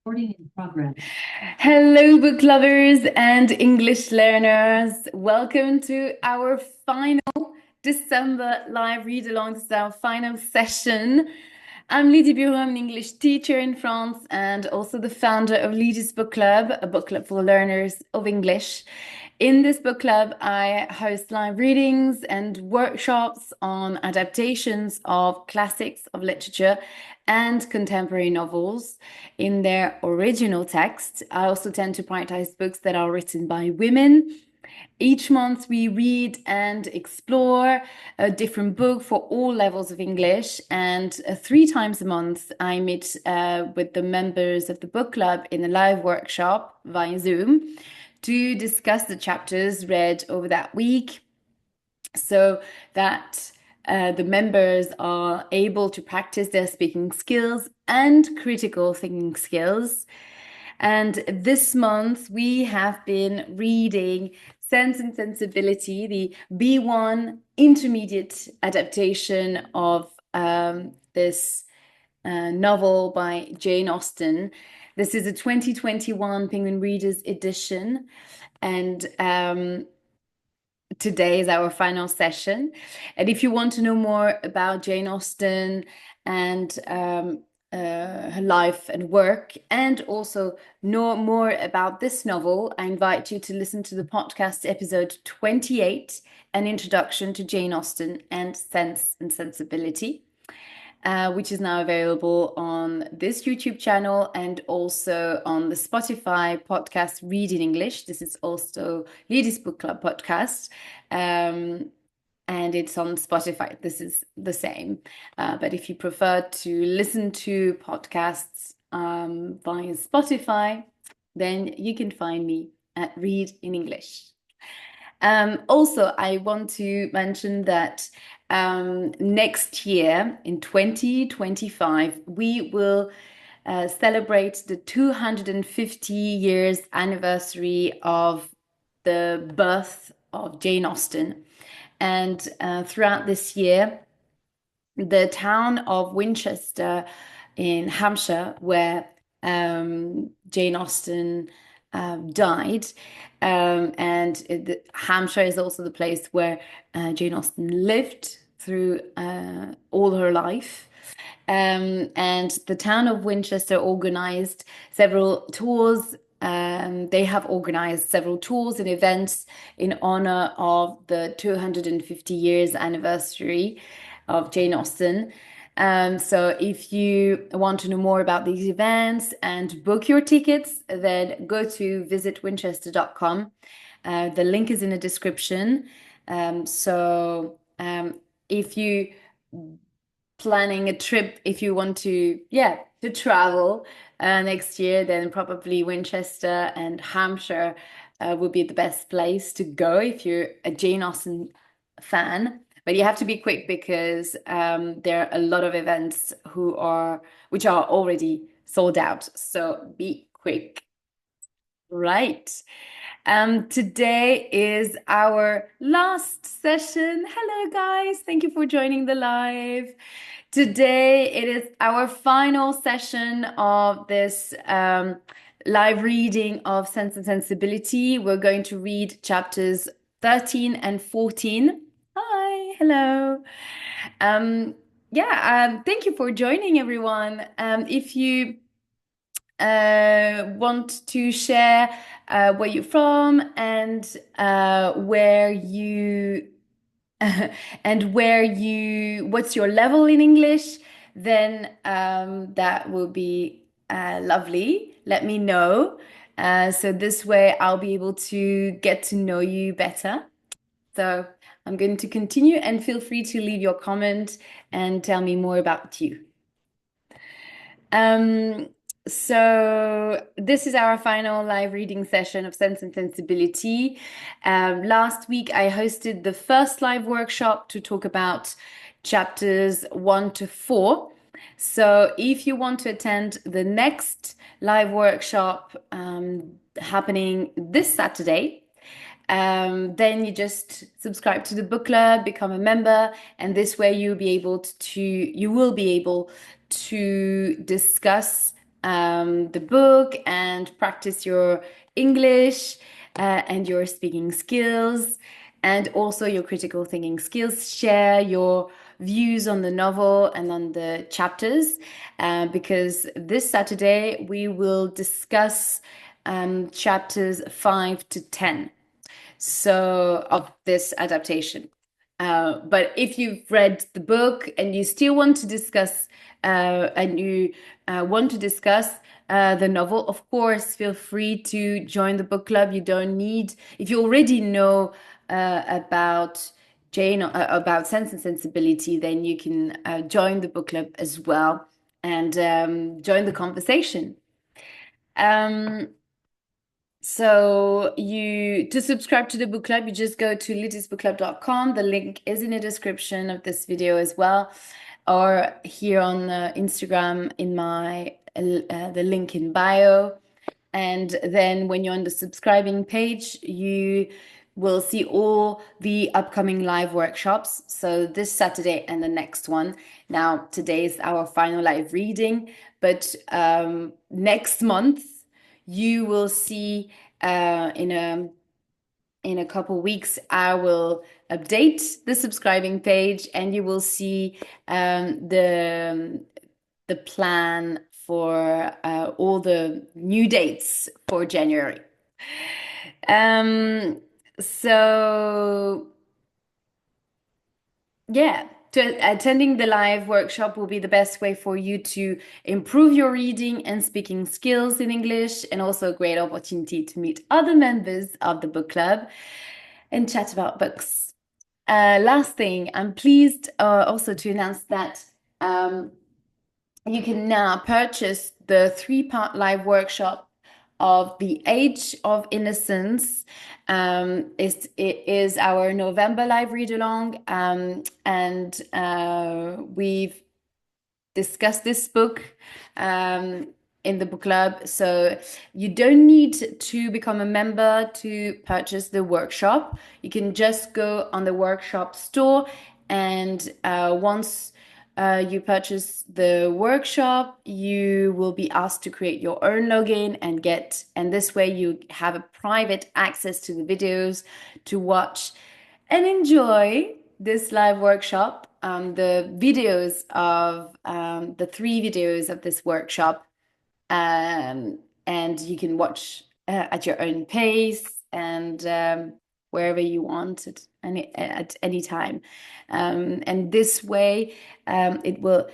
Recording in progress. Hello, book lovers and English learners. Welcome to our final December live read along. This is our final session. I'm Lydie Bureau, I'm an English teacher in France and also the founder of Lydie's Book Club, a book club for learners of English. In this book club, I host live readings and workshops on adaptations of classics of literature and contemporary novels in their original text. I also tend to prioritize books that are written by women. Each month, we read and explore a different book for all levels of English. And three times a month, I meet with the members of the book club in a live workshop via Zoom to discuss the chapters read over that week so that the members are able to practice their speaking skills and critical thinking skills. And this month, we have been reading Sense and Sensibility, the B1 intermediate adaptation of this novel by Jane Austen. This is a 2021 Penguin Readers edition. And today is our final session. And if you want to know more about Jane Austen and her life and work, and also know more about this novel, I invite you to listen to the podcast episode 28, An Introduction to Jane Austen and Sense and Sensibility. Which is now available on this YouTube channel and also on the Spotify podcast Read in English. This is also Ladies Book Club podcast. And it's on Spotify. This is the same. But if you prefer to listen to podcasts via Spotify, then you can find me at Read in English. Also, I want to mention that next year in 2025, we will celebrate the 250 years anniversary of the birth of Jane Austen. And throughout this year, the town of Winchester in Hampshire, where Jane Austen died. Hampshire is also the place where Jane Austen lived through all her life. And the town of Winchester organized several tours. They have organized several tours and events in honor of the 250 years anniversary of Jane Austen. So if you want to know more about these events and book your tickets, then go to visitwinchester.com. The link is in the description. If you planning a trip, if you want to, to travel next year, then probably Winchester and Hampshire would be the best place to go if you're a Jane Austen fan. But you have to be quick because there are a lot of events which are already sold out. So be quick. Right. Today is our last session. Hello, guys. Thank you for joining the live. Today it is our final session of this live reading of Sense and Sensibility. We're going to read chapters 13 and 14. Hi, hello. Thank you for joining, everyone. If you want to share where you're from and where you what's your level in English, then that will be lovely. Let me know. So this way I'll be able to get to know you better. So I'm going to continue and feel free to leave your comment and tell me more about you. So this is our final live reading session of Sense and Sensibility. Last week, I hosted the first live workshop to talk about chapters 1 to 4. So if you want to attend the next live workshop happening this Saturday, then you just subscribe to the book club, become a member, and this way you will be able to discuss the book and practice your English and your speaking skills and also your critical thinking skills. Share your views on the novel and on the chapters because this Saturday we will discuss chapters 5 to 10 so of this adaptation. But if you've read the book and you still want to discuss and you want to discuss the novel, of course, feel free to join the book club. You don't need, if you already know about Jane, about Sense and Sensibility, then you can join the book club as well and join the conversation. Um, so you to subscribe to the book club, you just go to litisbookclub.com. The link is in the description of this video as well, or here on Instagram in my the link in bio. And then when you're on the subscribing page, you will see all the upcoming live workshops. So this Saturday and the next one. Now, today is our final live reading, but next month you will see in a couple weeks, I will update the subscribing page, and you will see the plan for all the new dates for January. So yeah, attending the live workshop will be the best way for you to improve your reading and speaking skills in English, and also a great opportunity to meet other members of the book club and chat about books. Last thing, I'm pleased also to announce that you can now purchase the 3-part live workshop of The Age of Innocence. It is our November live read along, and we've discussed this book in the book club. So you don't need to become a member to purchase the workshop. You can just go on the workshop store, and once you purchase the workshop, you will be asked to create your own login and this way you have a private access to the videos to watch and enjoy this live workshop. The videos of the 3 videos of this workshop, and you can watch at your own pace and wherever you want at any time. And this way, it will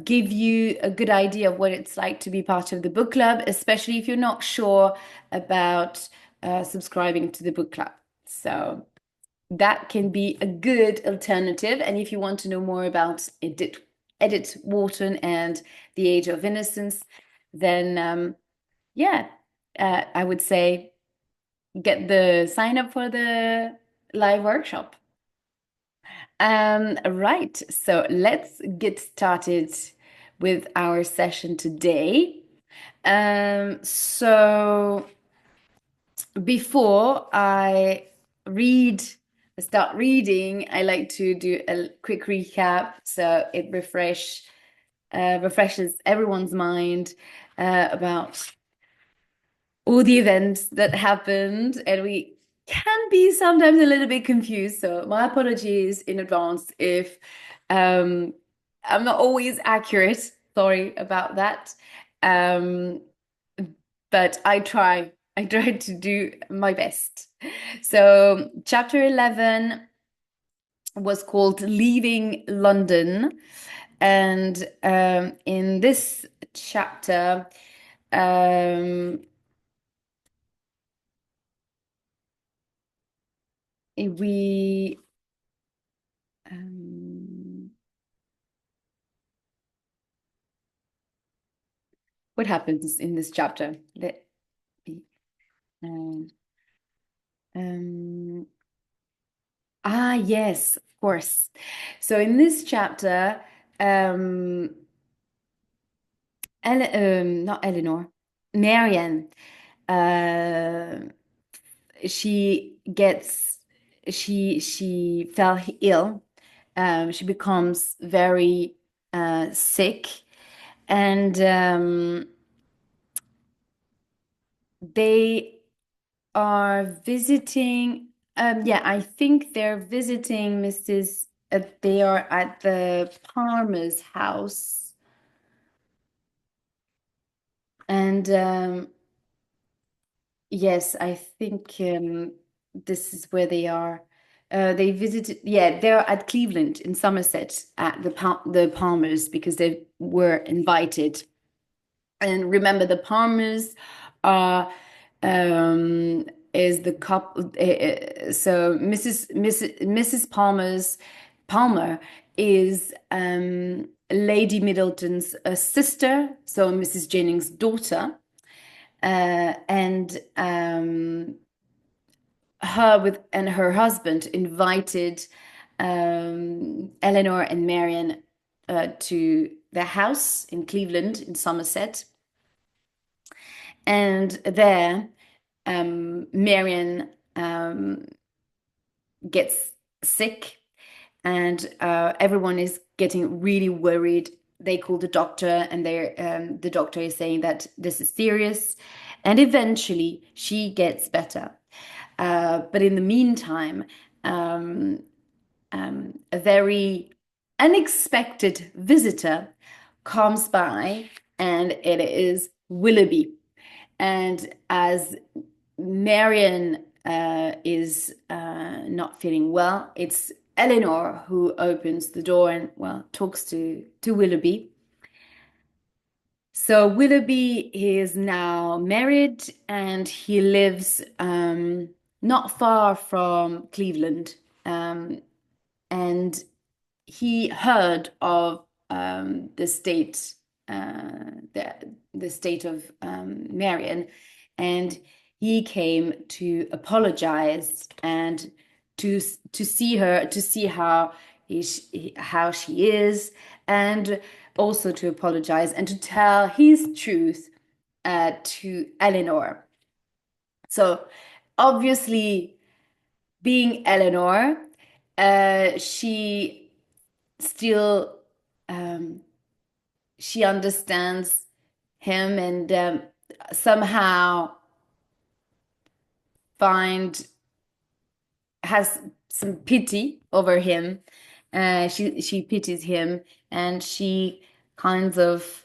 give you a good idea of what it's like to be part of the book club, especially if you're not sure about subscribing to the book club. So that can be a good alternative. And if you want to know more about Edith Wharton and The Age of Innocence, then I would say get the sign up for the live workshop. Right, so let's get started with our session today. So before I start reading, I like to do a quick recap so it refreshes everyone's mind about all the events that happened, and we can be sometimes a little bit confused. So my apologies in advance if I'm not always accurate. Sorry about that. But I try to do my best. So chapter 11 was called Leaving London. And in this chapter, we what happens in this chapter? Let me yes, of course. So in this chapter, not Elinor, Marianne, she fell ill. She becomes very sick, and they are visiting. Yeah, I think they're visiting Mrs. They are at the Palmer's house, and yes, I think this is where they are. They visited. Yeah, they're at Cleveland in Somerset at the Palmers because they were invited. And remember, the Palmers are um, is the couple. So Mrs. Palmer is Lady Middleton's sister, so Mrs. Jennings' daughter, and her husband invited Elinor and Marianne to their house in Cleveland in Somerset. And there, Marianne gets sick, and everyone is getting really worried. They call the doctor, and the doctor is saying that this is serious, and eventually she gets better. But in the meantime, a very unexpected visitor comes by, and it is Willoughby. And as Marianne is not feeling well, it's Elinor who opens the door and, well, talks to Willoughby. So Willoughby is now married and he lives not far from Cleveland. And he heard of the state, the state of Marianne, and he came to apologize and to see her, to see how she is, and also to apologize and to tell his truth to Elinor. So obviously, being Elinor, she still she understands him and somehow find has some pity over him. She pities him, and she kind of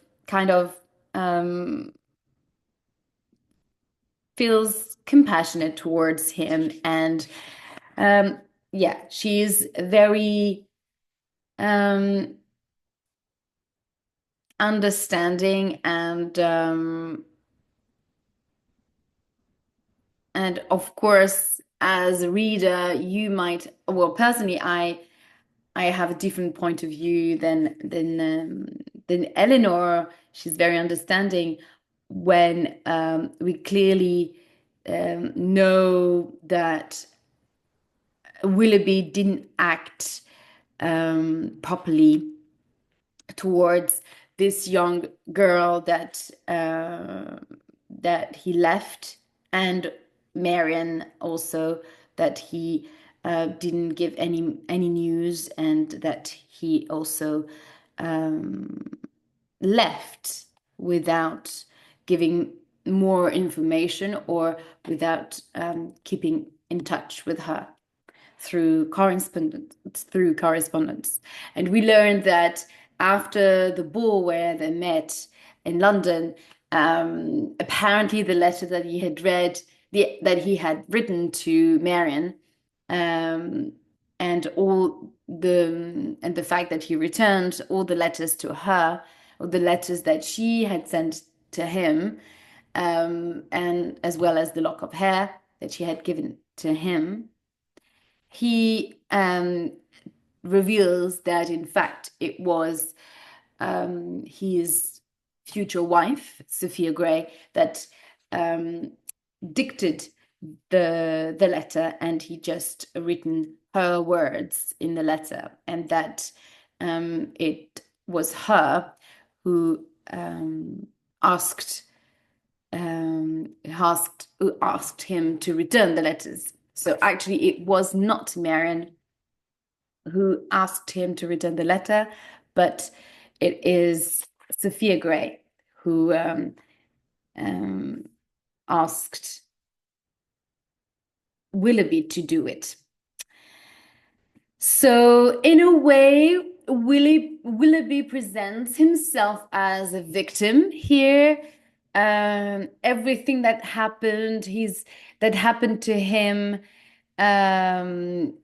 feels compassionate towards him, and yeah, she's very understanding, and of course, as a reader, you might, well, personally, I have a different point of view than Elinor. She's very understanding when we clearly know that Willoughby didn't act properly towards this young girl that he left, and Marianne also, that he didn't give any news, and that he also left without giving more information or without keeping in touch with her through correspondence. And we learned that after the ball where they met in London, apparently the letter that he had read, that he had written to Marianne, and the fact that he returned all the letters to her, or the letters that she had sent to him, and as well as the lock of hair that she had given to him, he reveals that in fact it was his future wife, Sophia Gray, that dictated the letter, and he just written her words in the letter, and that it was her who asked him to return the letters. So actually, it was not Marianne who asked him to return the letter, but it is Sophia Gray who asked Willoughby to do it. So, in a way, Willoughby presents himself as a victim here. Everything that happened to him, um,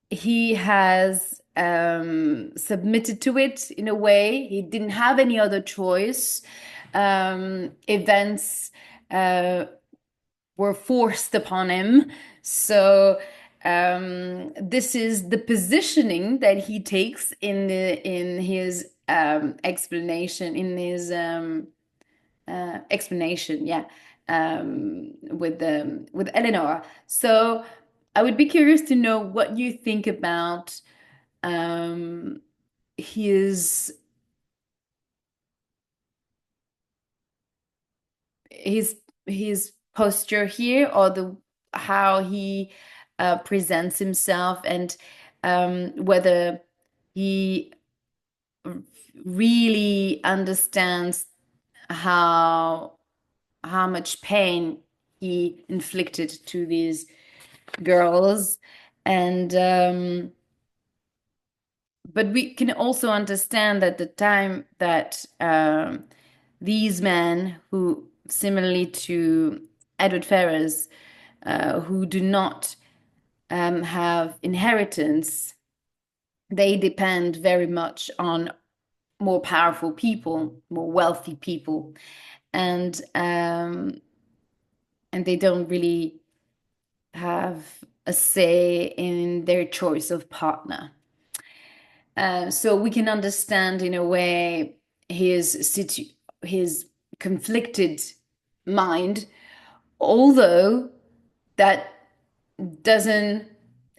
he has submitted to it in a way. He didn't have any other choice. Events were forced upon him. So this is the positioning that he takes in his explanation, yeah, with Elinor. So I would be curious to know what you think about um, his his his posture here, or the how he presents himself, and whether he really understands how much pain he inflicted to these girls. And but we can also understand that the time that these men, who similarly to Edward Ferrars, who do not have inheritance, they depend very much on more powerful people, more wealthy people, and they don't really have a say in their choice of partner. So we can understand in a way his conflicted mind, although that doesn't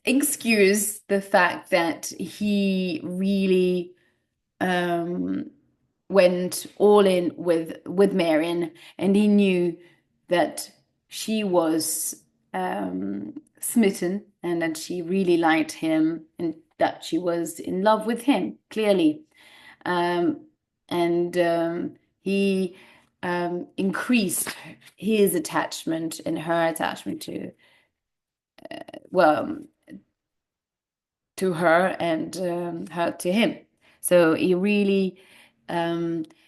excuse the fact that he really went all in with Marianne, and he knew that she was smitten, and that she really liked him, and that she was in love with him, clearly. Um, and he increased his attachment and her attachment to, well, to her, and her to him. So he really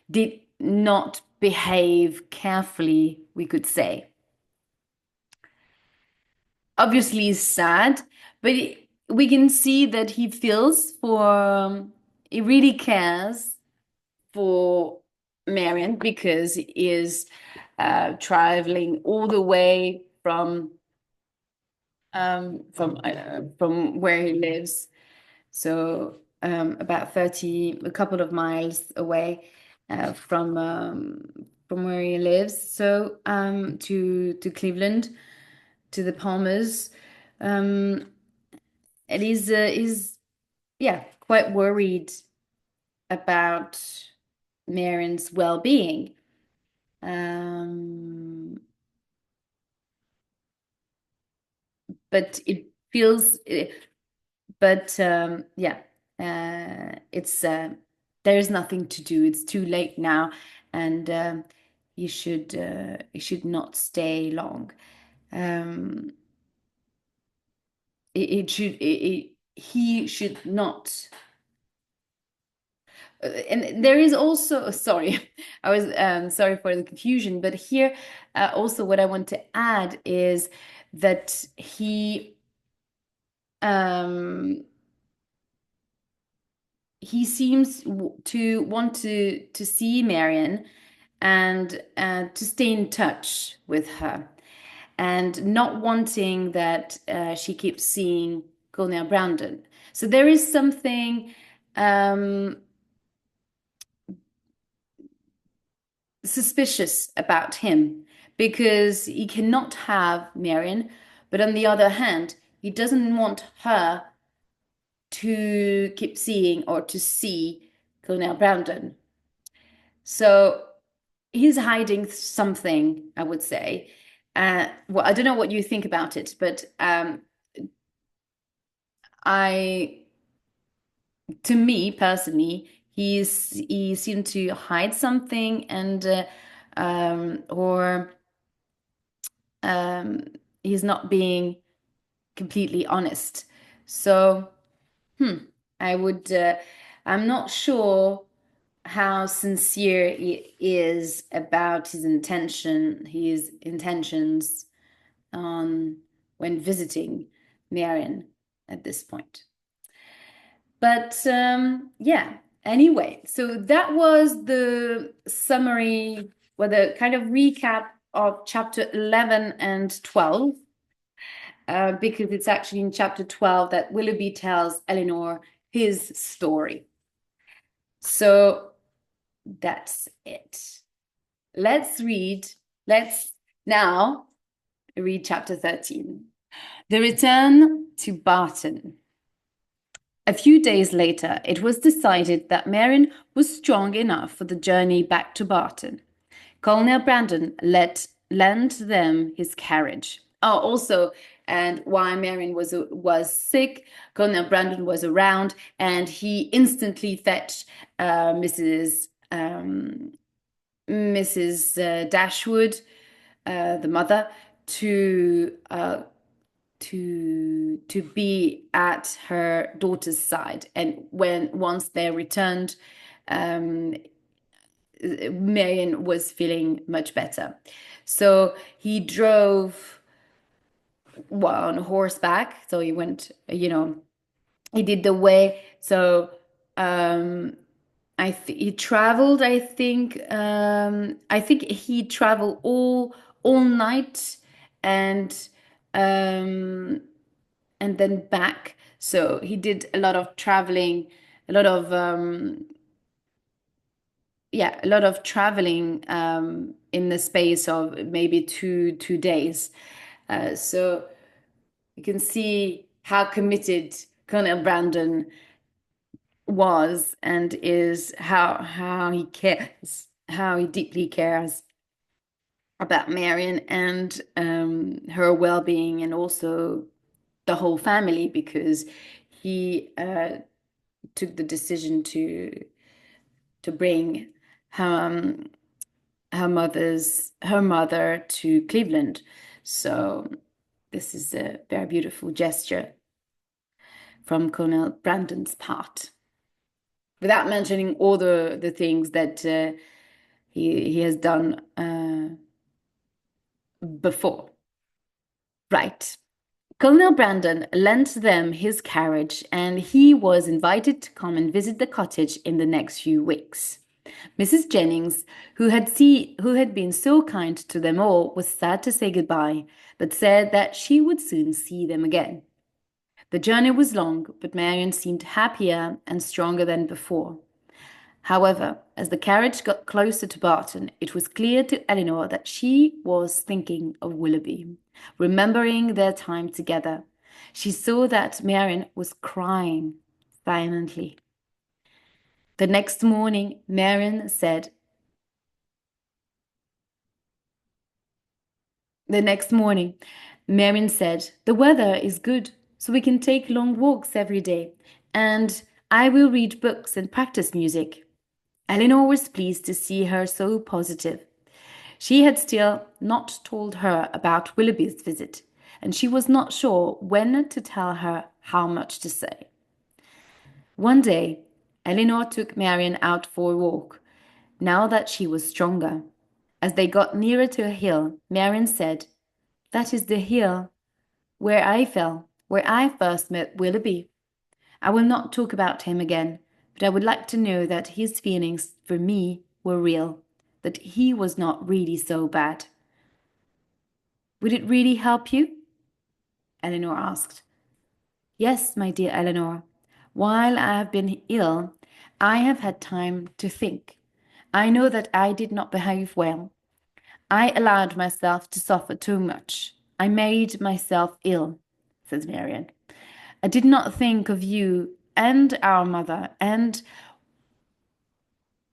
did not behave carefully, we could say. Obviously, he's sad, but we can see that he feels for, he really cares for Marianne, because he is traveling all the way from where he lives. So about 30, a couple of miles away from where he lives. So to Cleveland, to the Palmers, and he's yeah, quite worried about Marianne's well-being. Um, but it feels but yeah, it's there is nothing to do. It's too late now, and you should not stay long. Um, it should he should not. And there is also, sorry, I was sorry for the confusion, but here also what I want to add is that um, he seems to want to see Marianne, and to stay in touch with her, and not wanting that she keeps seeing Colonel Brandon. So there is something um, suspicious about him, because he cannot have Marianne, but on the other hand, he doesn't want her to keep seeing or to see Colonel Brandon. So he's hiding something, I would say. Well, I don't know what you think about it, but I, to me personally, he seemed to hide something, and or um, he's not being completely honest. So, I would, I'm not sure how sincere he is about his intentions on when visiting Marianne at this point. But yeah, anyway, so that was the summary, or the kind of recap of chapter 11 and 12, because it's actually in chapter 12 that Willoughby tells Elinor his story. So that's it. Let's now read chapter 13. The return to Barton. A few days later, it was decided that Marianne was strong enough for the journey back to Barton. Colonel Brandon lent them his carriage. Oh, also, and while Marianne was sick, Colonel Brandon was around, and he instantly fetched Mrs. Dashwood, the mother, to be at her daughter's side. And once they returned, Marianne was feeling much better. So he drove, well, on horseback. So he went, he did the way. So he traveled. I think he traveled all night, and um, and then back. So he did a lot of traveling, a lot of a lot of traveling in the space of maybe two days. So you can see how committed Colonel Brandon was and is, how he cares, how he deeply cares about Marianne and her well-being, and also the whole family, because he took the decision to bring her mother to Cleveland. So this is a very beautiful gesture from Colonel Brandon's part, without mentioning all the things that he has done before. Right. Colonel Brandon lent them his carriage, and he was invited to come and visit the cottage in the next few weeks. Mrs. Jennings, who had been so kind to them all, was sad to say goodbye, but said that she would soon see them again. The journey was long, but Marianne seemed happier and stronger than before. However, as the carriage got closer to Barton, it was clear to Elinor that she was thinking of Willoughby, remembering their time together. She saw that Marianne was crying silently. The next morning, Marianne said, The weather is good, so we can take long walks every day, and I will read books and practice music. Elinor was pleased to see her so positive. She had still not told her about Willoughby's visit, and she was not sure when to tell her how much to say. One day, Elinor took Marianne out for a walk, now that she was stronger. As they got nearer to a hill, Marianne said, "That is the hill where I first met Willoughby. I will not talk about him again, but I would like to know that his feelings for me were real, that he was not really so bad." "Would it really help you?" Elinor asked. "Yes, my dear Elinor. While I have been ill, I have had time to think. I know that I did not behave well. I allowed myself to suffer too much. I made myself ill," says Marianne. "I did not think of you and our mother, and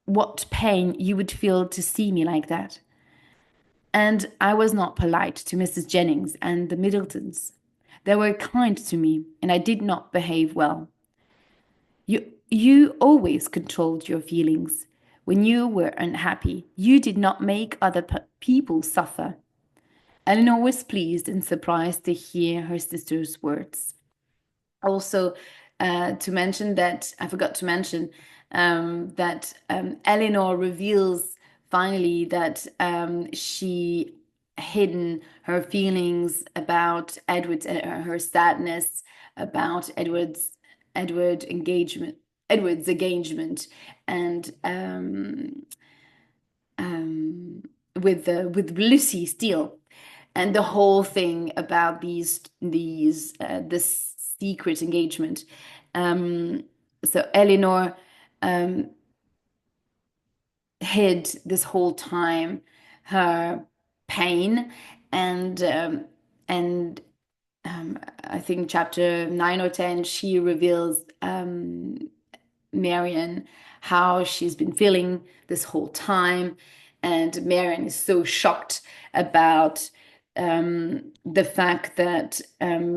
what pain you would feel to see me like that. And I was not polite to Mrs. Jennings and the Middletons. They were kind to me, and I did not behave well. You always controlled your feelings. When you were unhappy, you did not make other people suffer. Elinor was pleased and surprised to hear her sister's words. Also, to mention that, I forgot to mention that Elinor reveals finally that she hidden her feelings about Edward's her sadness about Edward's engagement, and with Lucy Steele, and the whole thing about this secret engagement. So Elinor hid this whole time her pain, and I think chapter 9 or 10 she reveals Marianne how she's been feeling this whole time, and Marianne is so shocked about the fact that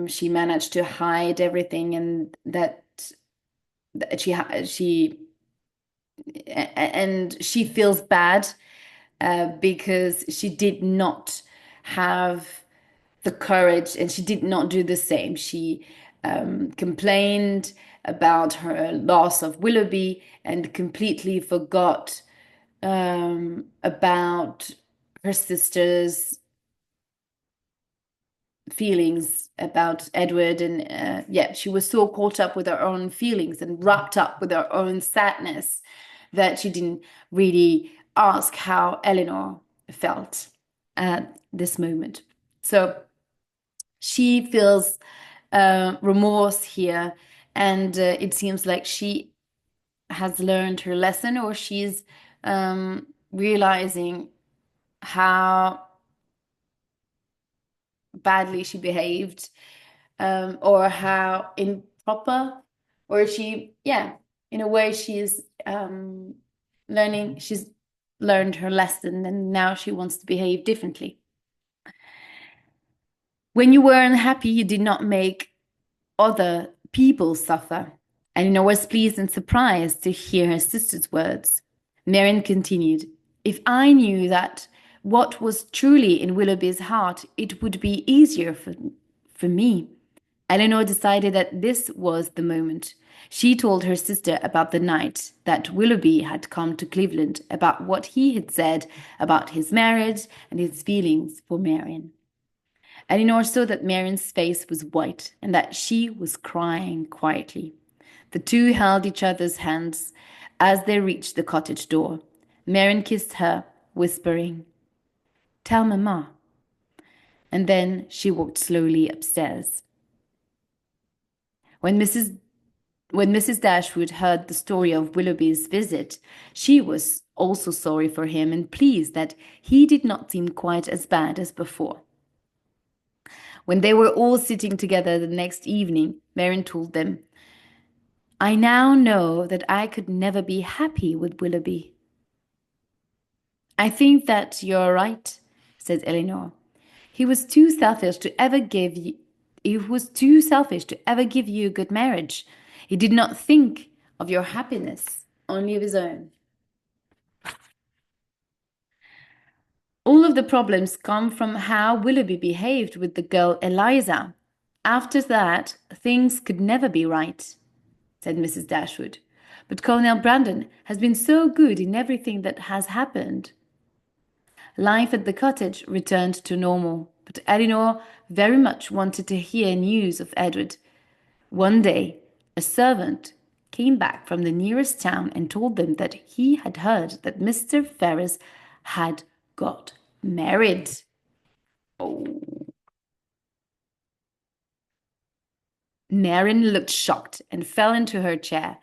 she managed to hide everything, and that she feels bad because she did not have the courage, and she did not do the same. She complained about her loss of Willoughby and completely forgot about her sister's feelings about Edward. And yeah, she was so caught up with her own feelings and wrapped up with her own sadness that she didn't really ask how Elinor felt at this moment. So she feels remorse here, and it seems like she has learned her lesson, or she's realizing how badly she behaved, or how improper, or she, yeah, in a way she's she's learned her lesson, and now she wants to behave differently. When you were unhappy, you did not make other people suffer. Elinor was pleased and surprised to hear her sister's words. Marianne continued, "If I knew that what was truly in Willoughby's heart, it would be easier for me." Elinor decided that this was the moment. She told her sister about the night that Willoughby had come to Cleveland, about what he had said about his marriage and his feelings for Marianne. Elinor saw that Marianne's face was white and that she was crying quietly. The two held each other's hands as they reached the cottage door. Marianne kissed her, whispering, "Tell Mamma." And then she walked slowly upstairs. When Mrs. Dashwood heard the story of Willoughby's visit, she was also sorry for him and pleased that he did not seem quite as bad as before. When they were all sitting together the next evening, Marianne told them, "I now know that I could never be happy with Willoughby." "I think that you're right," said Elinor. He was too selfish to ever give you a good marriage. He did not think of your happiness, only of his own. All of the problems come from how Willoughby behaved with the girl Eliza. After that, things could never be right, said Mrs. Dashwood. But Colonel Brandon has been so good in everything that has happened. Life at the cottage returned to normal, but Elinor very much wanted to hear news of Edward. One day, a servant came back from the nearest town and told them that he had heard that Mr. Ferrars had got married. Oh. Marianne looked shocked and fell into her chair.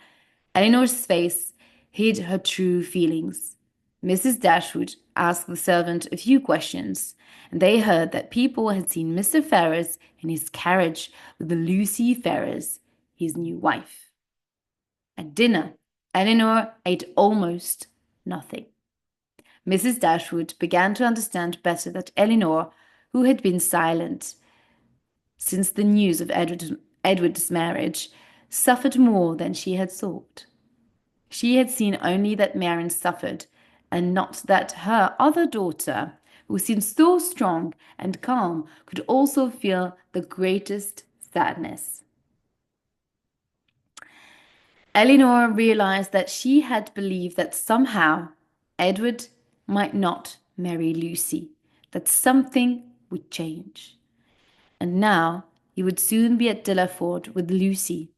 Elinor's face hid her true feelings. Mrs. Dashwood asked the servant a few questions, and they heard that people had seen Mr. Ferrars in his carriage with Lucy Ferrars, his new wife. At dinner, Elinor ate almost nothing. Mrs. Dashwood began to understand better that Elinor, who had been silent since the news of Edward's marriage, suffered more than she had thought. She had seen only that Marianne suffered, and not that her other daughter, who seemed so strong and calm, could also feel the greatest sadness. Elinor realized that she had believed that somehow Edward might not marry Lucy, that something would change. And now he would soon be at Delaford with Lucy.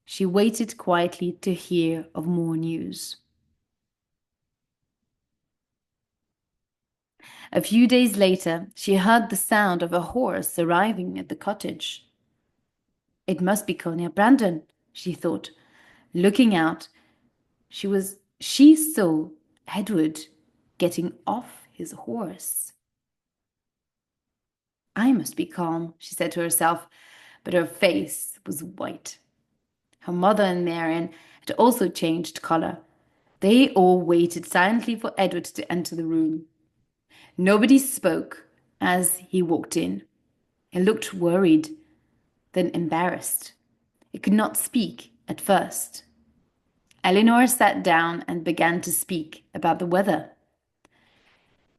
She waited quietly to hear of more news. A few days later, she heard the sound of a horse arriving at the cottage. It must be Colonel Brandon, she thought. Looking out, she saw Edward getting off his horse. I must be calm, she said to herself, but her face was white. Her mother and Marianne had also changed color. They all waited silently for Edward to enter the room. Nobody spoke as he walked in. He looked worried, then embarrassed. He could not speak at first. Elinor sat down and began to speak about the weather.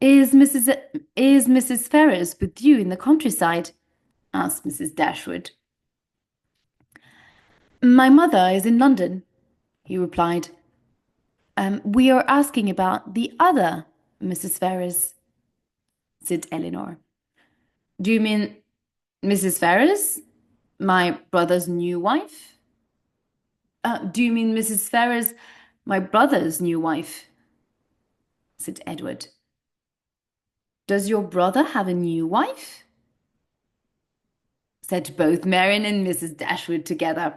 Is Mrs. Ferrars with you in the countryside? Asked Mrs. Dashwood. My mother is in London, he replied. We are asking about the other Mrs. Ferrars, said Elinor. Do you mean Mrs. Ferrars, my brother's new wife? Do you mean Mrs. Ferrars, my brother's new wife? Said Edward. Does your brother have a new wife? Said both Marianne and Mrs. Dashwood together.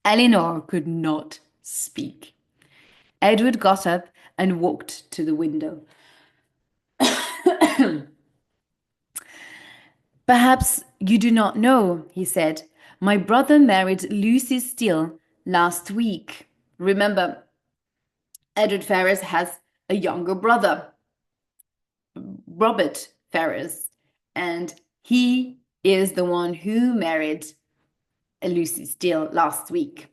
Elinor could not speak. Edward got up and walked to the window. Perhaps you do not know, he said. My brother married Lucy Steele last week. Remember, Edward Ferrars has a younger brother, Robert Ferrars, and he is the one who married Lucy Steele last week.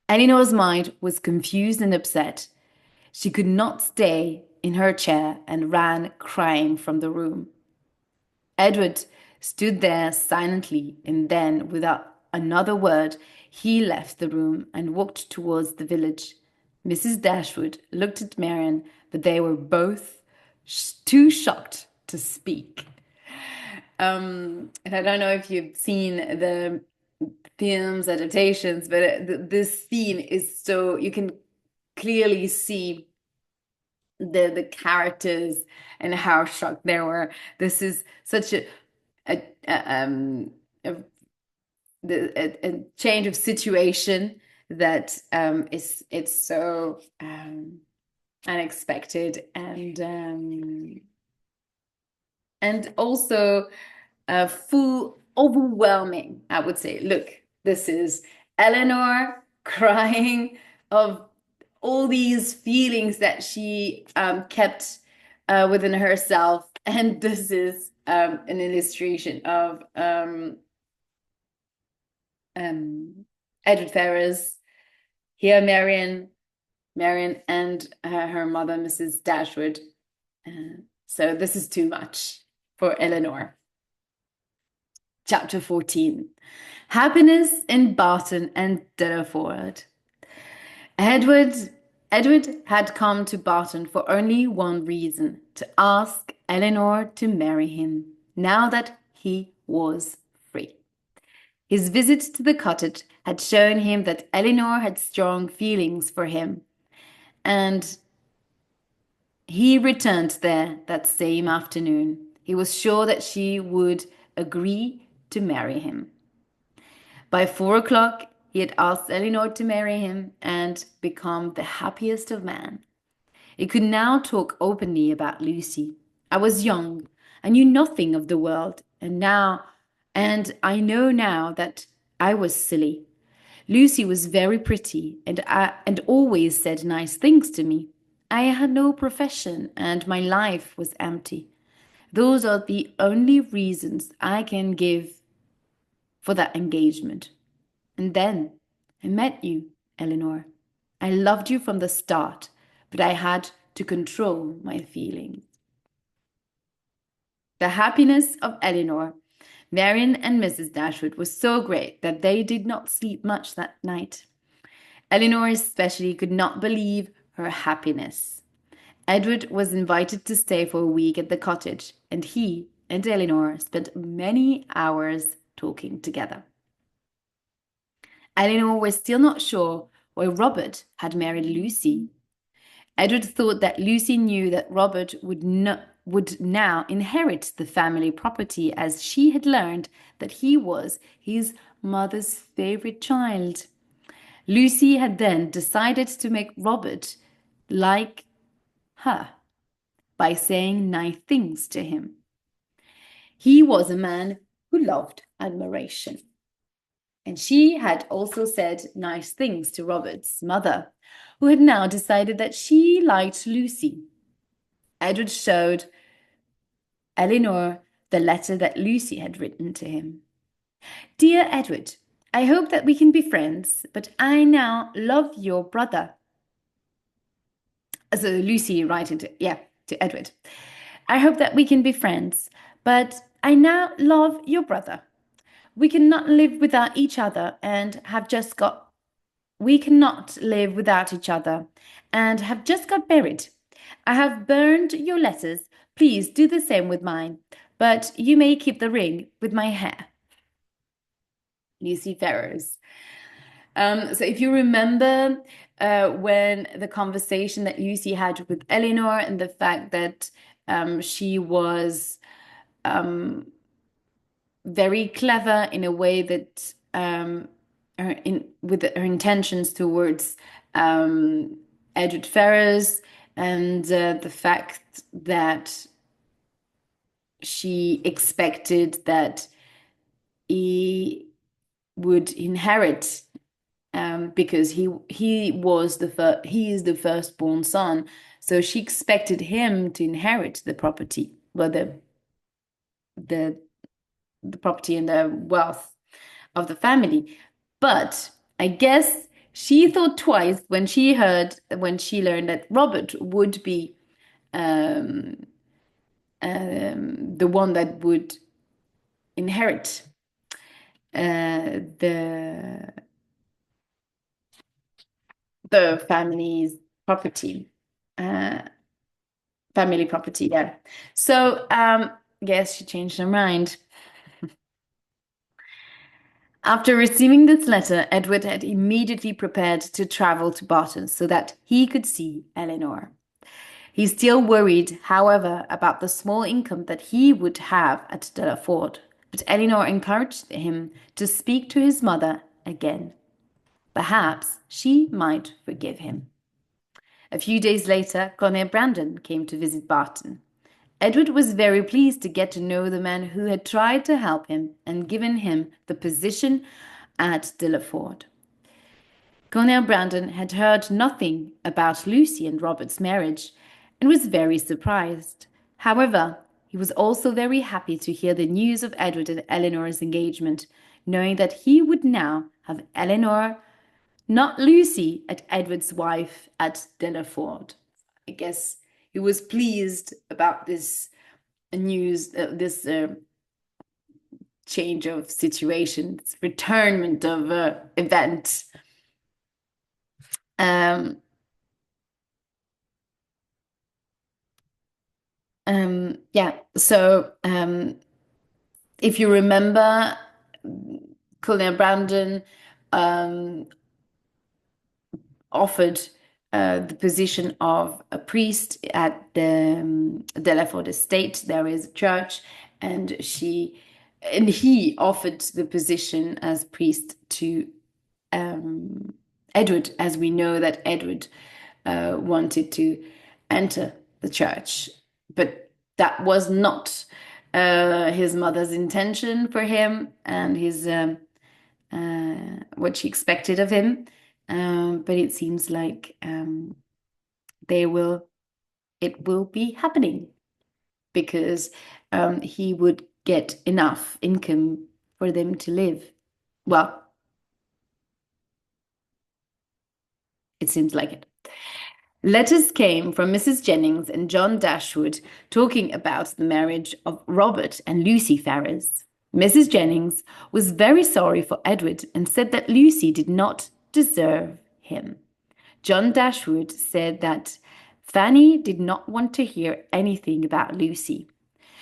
Elinor's mind was confused and upset. She could not stay in her chair and ran crying from the room. Edward stood there silently, and then, without another word, he left the room and walked towards the village. Mrs. Dashwood looked at Marianne, but they were both too shocked to speak. And I don't know if you've seen the films, adaptations, but this scene is so, you can clearly see the characters and how shocked they were. This is such a change of situation that it's so unexpected and also full overwhelming, I would say. Look, this is Elinor crying of all these feelings that she kept within herself. And this is an illustration of Edward Ferrars. Here, Marianne and her mother, Mrs. Dashwood. So this is too much for Elinor. Chapter 14. Happiness in Barton and Delaford. Edward had come to Barton for only one reason, to ask Elinor to marry him, now that he was free. His visit to the cottage had shown him that Elinor had strong feelings for him, and he returned there that same afternoon. He was sure that she would agree to marry him. By 4 o'clock, he had asked Elinor to marry him and become the happiest of men. He could now talk openly about Lucy. I was young. I knew nothing of the world, and I know now that I was silly. Lucy was very pretty and always said nice things to me. I had no profession, and my life was empty. Those are the only reasons I can give for that engagement. And then I met you. Elinor. I loved you from the start, but I had to control my feelings. The happiness of Elinor, Marianne, and Mrs. Dashwood was so great that they did not sleep much that night. Elinor especially could not believe her happiness. Edward was invited to stay for a week at the cottage, and he and Elinor spent many hours talking together. Elinor was still not sure why Robert had married Lucy. Edward thought that Lucy knew that Robert would now inherit the family property, as she had learned that he was his mother's favorite child. Lucy had then decided to make Robert like her by saying nice things to him. He was a man who loved admiration. And she had also said nice things to Robert's mother, who had now decided that she liked Lucy. Edward showed Elinor the letter that Lucy had written to him. Dear Edward, I hope that we can be friends, but I now love your brother. So Lucy writing to Edward. I hope that we can be friends, but I now love your brother. We cannot live without each other and have just got married. I have burned your letters. Please do the same with mine, but you may keep the ring with my hair. Lucy Ferrers. So if you remember when the conversation that Lucy had with Elinor and the fact that she was very clever in a way that with her intentions towards Edward Ferrers, and the fact that she expected that he would inherit because he is the firstborn son, so she expected him to inherit the property, well, the property and the wealth of the family. But I guess she thought twice when she learned that Robert would be the one that would inherit the family's property. Family property, yeah. So yes, she changed her mind. After receiving this letter, Edward had immediately prepared to travel to Barton so that he could see Elinor. He still worried, however, about the small income that he would have at Delaford, but Elinor encouraged him to speak to his mother again. Perhaps she might forgive him. A few days later, Colonel Brandon came to visit Barton. Edward was very pleased to get to know the man who had tried to help him and given him the position at Delaford. Colonel Brandon had heard nothing about Lucy and Robert's marriage and was very surprised. However, he was also very happy to hear the news of Edward and Elinor's engagement, knowing that he would now have Elinor, not Lucy, at Edward's wife at Delaford. I guess he was pleased about this news, this change of situation, this returnment of event. Yeah, so if you remember, Colonel Brandon offered the position of a priest at the Delaford estate. There is a church, and he offered the position as priest to Edward, as we know that Edward wanted to enter the church, but that was not his mother's intention for him and his what she expected of him. But it seems like it will be happening because he would get enough income for them to live. Well, It seems like it. Letters came from Mrs. Jennings and John Dashwood talking about the marriage of Robert and Lucy Ferrars. Mrs. Jennings was very sorry for Edward and said that Lucy did not deserve him. John Dashwood said that Fanny did not want to hear anything about Lucy.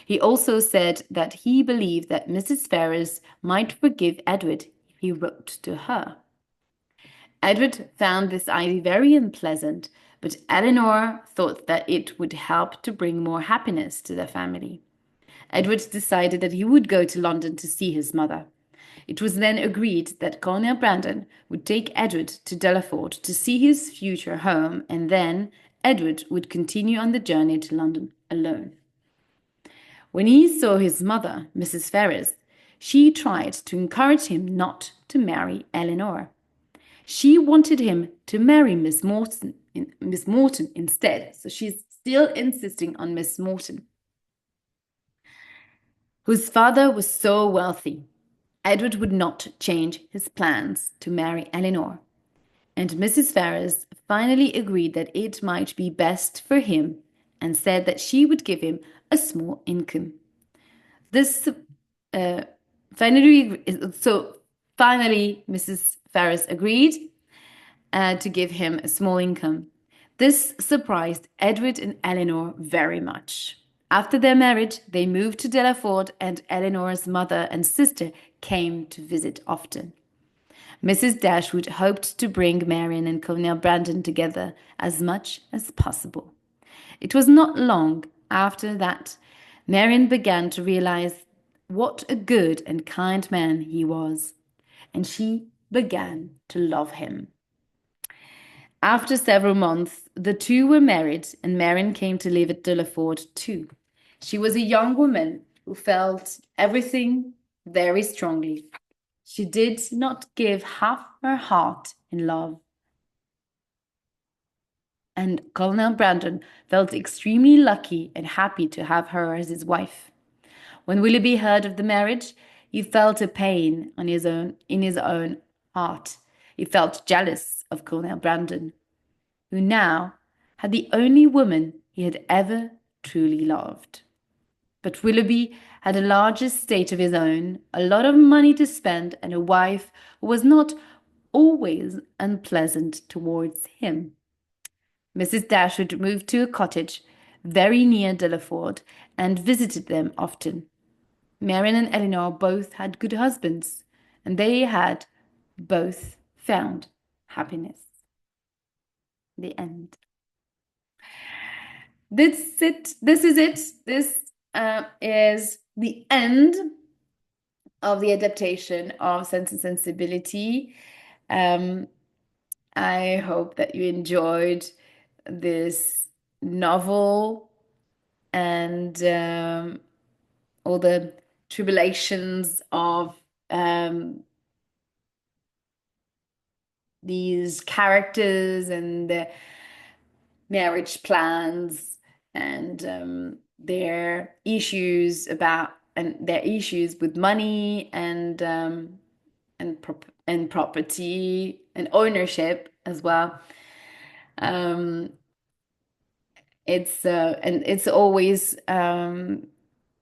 He also said that he believed that Mrs. Ferrars might forgive Edward if he wrote to her. Edward found this idea very unpleasant, but Elinor thought that it would help to bring more happiness to the family. Edward decided that he would go to London to see his mother. It was then agreed that Colonel Brandon would take Edward to Delaford to see his future home, and then Edward would continue on the journey to London alone. When he saw his mother, Mrs. Ferrars, she tried to encourage him not to marry Elinor. She wanted him to marry Miss Morton instead, so she's still insisting on Miss Morton, whose father was so wealthy. Edward would not change his plans to marry Elinor, and Mrs. Ferrars finally agreed that it might be best for him and said that she would give him a small income. This finally, Mrs. Ferrars agreed to give him a small income. This surprised Edward and Elinor very much. After their marriage, they moved to Delaford, and Elinor's mother and sister came to visit often. Mrs. Dashwood hoped to bring Marianne and Colonel Brandon together as much as possible. It was not long after that Marianne began to realize what a good and kind man he was, and she began to love him. After several months, the two were married, and Marianne came to live at Delaford too. She was a young woman who felt everything very strongly. She did not give half her heart in love. And Colonel Brandon felt extremely lucky and happy to have her as his wife. When Willoughby heard of the marriage, he felt a pain in his own heart. He felt jealous of Colonel Brandon, who now had the only woman he had ever truly loved. But Willoughby had a large estate of his own, a lot of money to spend, and a wife who was not always unpleasant towards him. Mrs. Dashwood moved to a cottage very near Delaford and visited them often. Marianne and Elinor both had good husbands, and they had both found happiness. The end. This is it. This is the end of the adaptation of Sense and Sensibility. I hope that you enjoyed this novel and all the tribulations of these characters and the marriage plans and their issues with money and property and ownership as well. It's always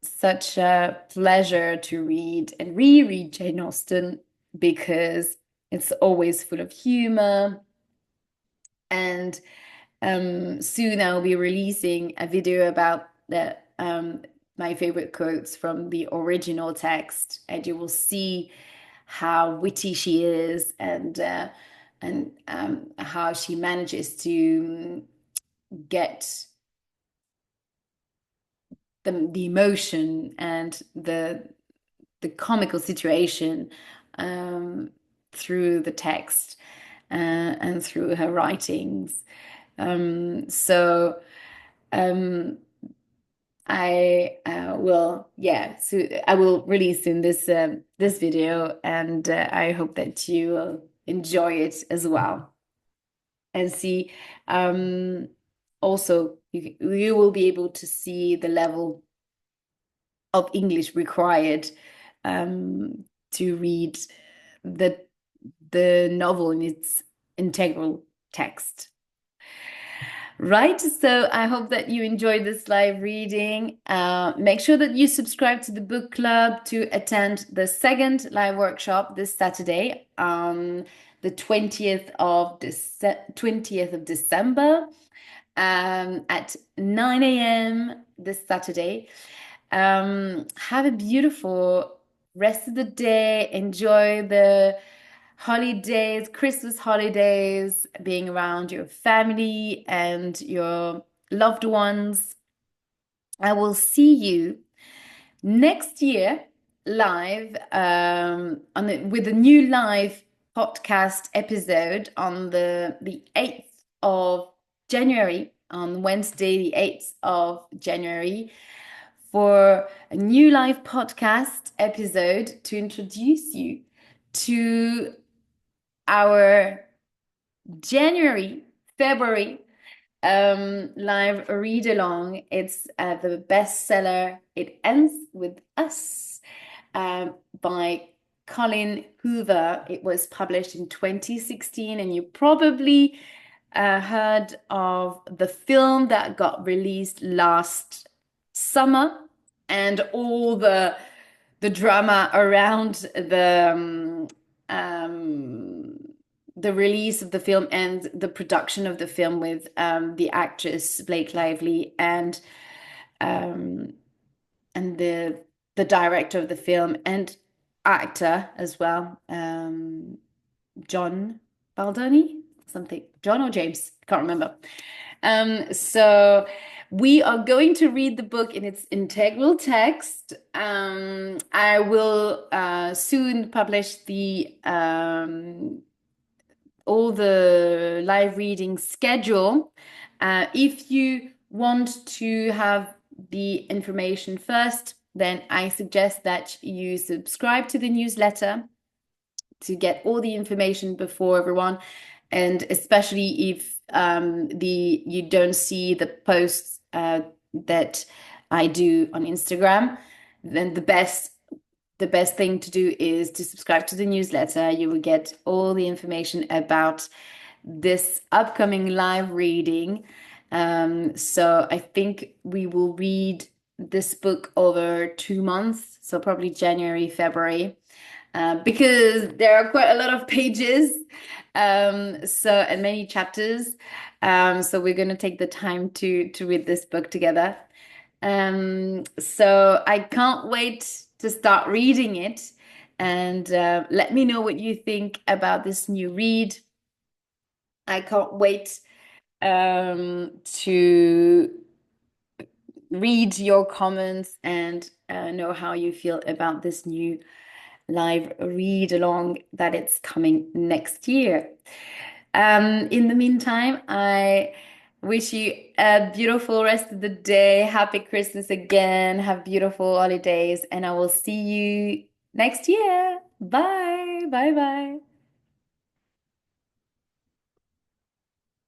such a pleasure to read and reread Jane Austen because it's always full of humor. And soon I'll be releasing a video about my favorite quotes from the original text, and you will see how witty she is and how she manages to get the emotion and the comical situation through the text and through her writings. I will release in this video, and I hope that you will enjoy it as well. And see, also you will be able to see the level of English required to read the novel in its integral text. Right, so I hope that you enjoyed this live reading. Make sure that you subscribe to the book club to attend the second live workshop this Saturday, the 20th of December, at 9 a.m. this Saturday. Have a beautiful rest of the day. Enjoy the holidays, Christmas holidays, being around your family and your loved ones. I will see you next year live with a new live podcast episode on the 8th of January, on Wednesday, the 8th of January, for a new live podcast episode to introduce you to our January, February live read along. It's the bestseller It Ends With Us by Colin Hoover. It was published in 2016, and you probably heard of the film that got released last summer and all the drama around the release of the film and the production of the film with the actress Blake Lively and the director of the film and actor as well, John Baldoni, something, John or James, can't remember. So we are going to read the book in its integral text. I will soon publish the all the live reading schedule. If you want to have the information first, then I suggest that you subscribe to the newsletter to get all the information before everyone, and especially if you don't see the posts that I do on Instagram, then the best thing to do is to subscribe to the newsletter. You will get all the information about this upcoming live reading. So I think we will read this book over 2 months, so probably January, February, because there are quite a lot of pages, and many chapters. So we're going to take the time to read this book together. So I can't wait to start reading it, and let me know what you think about this new read. I can't wait to read your comments and know how you feel about this new live read along that it's coming next year. In the meantime, I wish you a beautiful rest of the day. Happy Christmas again. Have beautiful holidays, and I will see you next year. Bye. Bye bye.